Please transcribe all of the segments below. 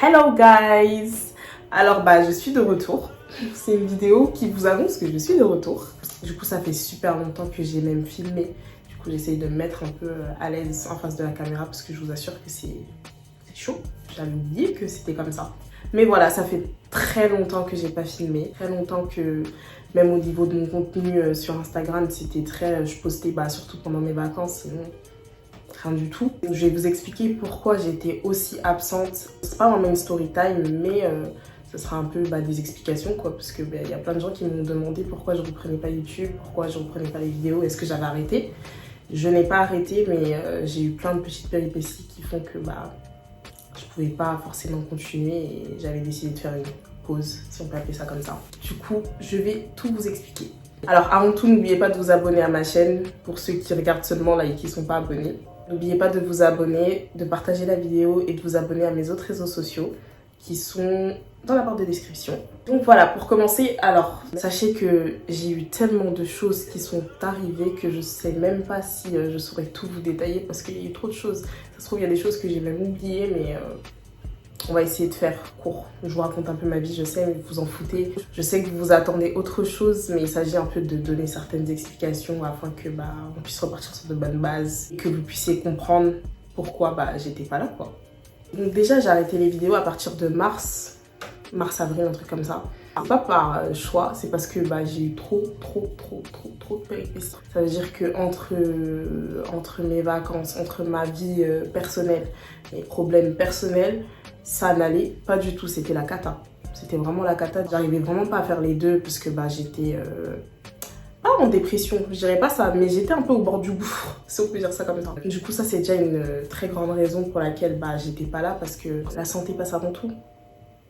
Hello guys! Alors je suis de retour. C'est une vidéo qui vous annonce que je suis de retour. Du coup ça fait super longtemps que j'ai même filmé. Du coup j'essaye de me mettre un peu à l'aise en face de la caméra parce que je vous assure que c'est chaud. J'avais oublié que c'était comme ça. Mais voilà, ça fait très longtemps que j'ai pas filmé. Très longtemps que même au niveau de mon contenu sur Instagram, c'était très... Je postais surtout pendant mes vacances, sinon... rien du tout. Je vais vous expliquer pourquoi j'étais aussi absente. C'est pas vraiment une story time, mais ce sera un peu des explications quoi, parce que y a plein de gens qui m'ont demandé pourquoi je reprenais pas YouTube, pourquoi je reprenais pas les vidéos, est-ce que j'avais arrêté. Je n'ai pas arrêté, mais j'ai eu plein de petites péripéties qui font que je pouvais pas forcément continuer et j'avais décidé de faire une pause, si on peut appeler ça comme ça. Du coup, je vais tout vous expliquer. Alors avant tout, n'oubliez pas de vous abonner à ma chaîne pour ceux qui regardent seulement là et qui ne sont pas abonnés. N'oubliez pas de vous abonner, de partager la vidéo et de vous abonner à mes autres réseaux sociaux qui sont dans la barre de description. Donc voilà, pour commencer, alors sachez que j'ai eu tellement de choses qui sont arrivées que je sais même pas si je saurais tout vous détailler parce qu'il y a eu trop de choses. Ça se trouve, il y a des choses que j'ai même oubliées, mais on va essayer de faire court. Je vous raconte un peu ma vie, je sais, mais vous en foutez. Je sais que vous attendez autre chose, mais il s'agit un peu de donner certaines explications afin que on puisse repartir sur de bonnes bases et que vous puissiez comprendre pourquoi j'étais pas là quoi. Donc déjà, j'ai arrêté les vidéos à partir de mars-avril, un truc comme ça. C'est pas par choix, c'est parce que j'ai eu trop de péripéties. Ça veut dire que entre mes vacances, entre ma vie personnelle, mes problèmes personnels, ça n'allait pas du tout, c'était la cata. C'était vraiment la cata. J'arrivais vraiment pas à faire les deux parce que j'étais pas en dépression, je dirais pas ça, mais j'étais un peu au bord du gouffre, si on peut dire ça comme ça. Du coup, ça c'est déjà une très grande raison pour laquelle j'étais pas là parce que la santé passe avant tout,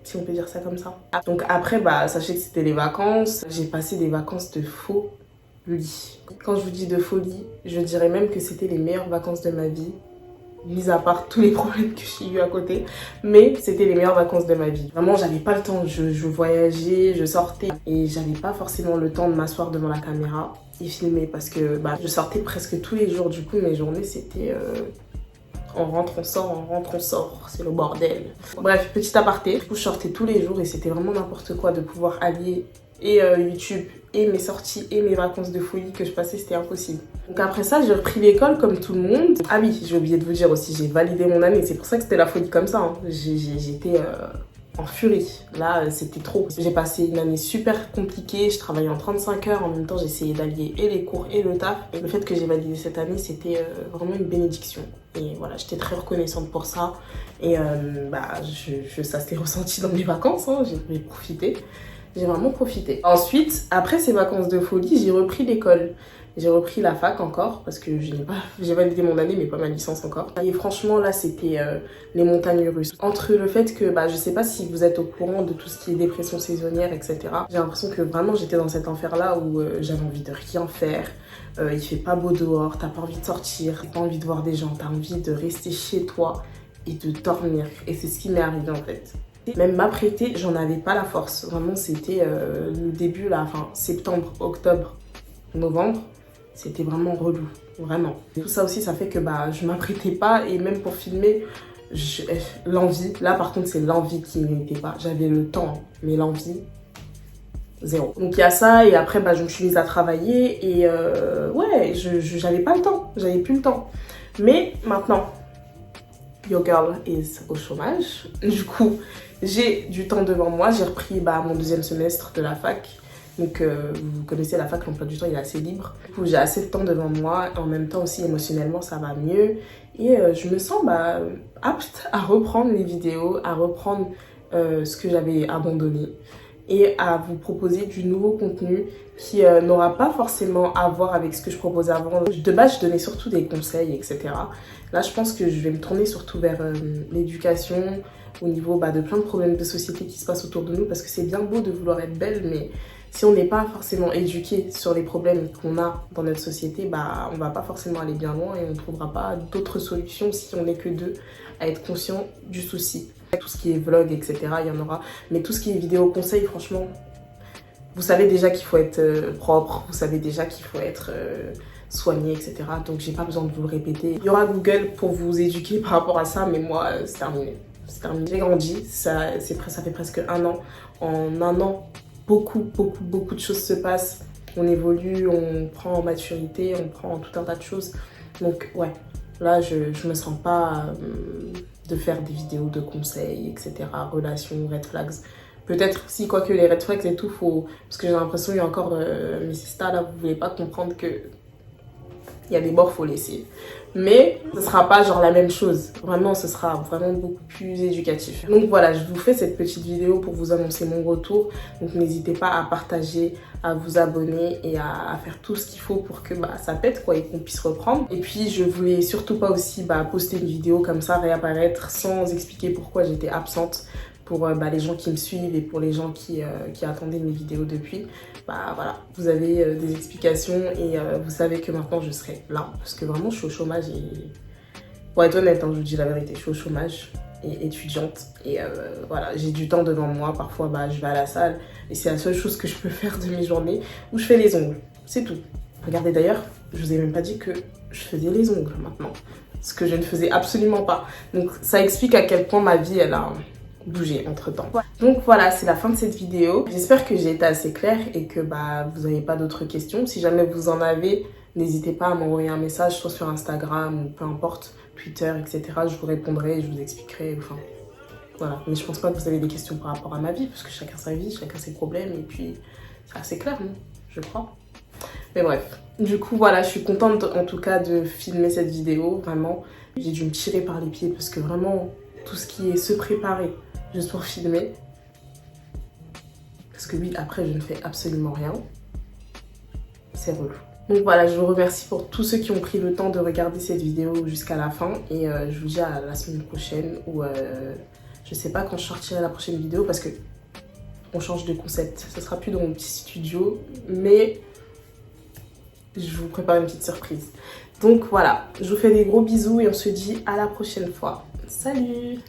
si on peut dire ça comme ça. Donc après, sachez que c'était les vacances. J'ai passé des vacances de folie. Quand je vous dis de folie, je dirais même que c'était les meilleures vacances de ma vie. Mis à part tous les problèmes que j'ai eu à côté, mais c'était les meilleures vacances de ma vie. Vraiment, j'avais pas le temps, je voyageais, je sortais et j'avais pas forcément le temps de m'asseoir devant la caméra et filmer parce que je sortais presque tous les jours. Du coup, mes journées c'était on rentre, on sort, c'est le bordel. Bref, petit aparté, du coup je sortais tous les jours et c'était vraiment n'importe quoi de pouvoir allier et YouTube et mes sorties et mes vacances de folie que je passais, c'était impossible. Donc après ça, j'ai repris l'école comme tout le monde. Ah oui, j'ai oublié de vous dire aussi, j'ai validé mon année, c'est pour ça que c'était la folie comme ça. J'étais en furie, là c'était trop. J'ai passé une année super compliquée, je travaillais en 35 heures, en même temps j'essayais d'allier et les cours et le taf. Et le fait que j'ai validé cette année, c'était vraiment une bénédiction. Et voilà, j'étais très reconnaissante pour ça. Et ça s'est ressenti dans mes vacances, hein. J'ai profité. J'ai vraiment profité. Ensuite, après ces vacances de folie, j'ai repris l'école. J'ai repris la fac encore parce que j'ai validé mon année mais pas ma licence encore. Et franchement là c'était les montagnes russes. Entre le fait que je sais pas si vous êtes au courant de tout ce qui est dépression saisonnière etc. J'ai l'impression que vraiment j'étais dans cet enfer là où j'avais envie de rien faire. Il fait pas beau dehors, t'as pas envie de sortir, t'as pas envie de voir des gens, t'as envie de rester chez toi et de dormir. Et c'est ce qui m'est arrivé en fait. Même m'apprêter, j'en avais pas la force. Vraiment c'était le début là, septembre, octobre, novembre. C'était vraiment relou, vraiment. Tout ça aussi, ça fait que je m'apprêtais pas et même pour filmer, l'envie, là par contre c'est l'envie qui n'était pas. J'avais le temps, mais l'envie, zéro. Donc il y a ça et après je me suis mise à travailler et ouais, j'avais pas le temps, j'avais plus le temps. Mais maintenant, your girl is au chômage. Du coup, j'ai du temps devant moi, j'ai repris mon deuxième semestre de la fac. Donc vous connaissez la fac, l'emploi du temps il est assez libre. Du coup j'ai assez de temps devant moi, en même temps aussi émotionnellement ça va mieux. Et je me sens apte à reprendre les vidéos, à reprendre ce que j'avais abandonné et à vous proposer du nouveau contenu qui n'aura pas forcément à voir avec ce que je proposais avant. De base je donnais surtout des conseils etc. Là je pense que je vais me tourner surtout vers l'éducation au niveau de plein de problèmes de société qui se passent autour de nous parce que c'est bien beau de vouloir être belle mais si on n'est pas forcément éduqué sur les problèmes qu'on a dans notre société, on va pas forcément aller bien loin et on ne trouvera pas d'autres solutions si on n'est que deux à être conscient du souci. Tout ce qui est vlog, etc., il y en aura. Mais tout ce qui est vidéo conseil, franchement, vous savez déjà qu'il faut être propre, vous savez déjà qu'il faut être soigner, etc. Donc j'ai pas besoin de vous le répéter. Il y aura Google pour vous éduquer par rapport à ça, mais moi, c'est terminé. C'est terminé. J'ai grandi, ça fait presque un an. En un an, beaucoup de choses se passent. On évolue, on prend en maturité, on prend tout un tas de choses. Donc ouais, là je me sens pas de faire des vidéos de conseils, etc. Relations, red flags. Peut-être si, quoique les red flags et tout, faut... Parce que j'ai l'impression qu'il y a encore mes sisters là, vous voulez pas comprendre que il y a des bords, faut laisser. Mais ce sera pas genre la même chose. Vraiment, ce sera vraiment beaucoup plus éducatif. Donc voilà, je vous fais cette petite vidéo pour vous annoncer mon retour. Donc n'hésitez pas à partager, à vous abonner et à faire tout ce qu'il faut pour que ça pète quoi et qu'on puisse reprendre. Et puis je voulais surtout pas aussi poster une vidéo comme ça, réapparaître sans expliquer pourquoi j'étais absente. Pour les gens qui me suivent et pour les gens qui attendaient mes vidéos depuis, voilà, vous avez des explications et vous savez que maintenant je serai là parce que vraiment je suis au chômage et pour être honnête, je vous dis la vérité, je suis au chômage et étudiante et voilà, j'ai du temps devant moi, parfois je vais à la salle et c'est la seule chose que je peux faire de mes journées où je fais les ongles, c'est tout. Regardez d'ailleurs, je vous ai même pas dit que je faisais les ongles maintenant, ce que je ne faisais absolument pas. Donc ça explique à quel point ma vie elle a bouger entre temps. Donc voilà, c'est la fin de cette vidéo. J'espère que j'ai été assez claire et que vous n'avez pas d'autres questions. Si jamais vous en avez, n'hésitez pas à m'envoyer un message, soit sur Instagram ou peu importe, Twitter, etc. Je vous répondrai, je vous expliquerai, enfin voilà. Mais je pense pas que vous avez des questions par rapport à ma vie parce que chacun sa vie, chacun ses problèmes et puis c'est assez clair, non? Je crois. Mais bref, du coup voilà, je suis contente en tout cas de filmer cette vidéo, vraiment. J'ai dû me tirer par les pieds parce que vraiment, tout ce qui est se préparer juste pour filmer. Parce que oui, après, je ne fais absolument rien. C'est relou. Donc voilà, je vous remercie pour tous ceux qui ont pris le temps de regarder cette vidéo jusqu'à la fin. Et je vous dis à la semaine prochaine ou je sais pas quand je sortirai la prochaine vidéo parce que on change de concept. Ce sera plus dans mon petit studio, mais je vous prépare une petite surprise. Donc voilà, je vous fais des gros bisous et on se dit à la prochaine fois. Salut!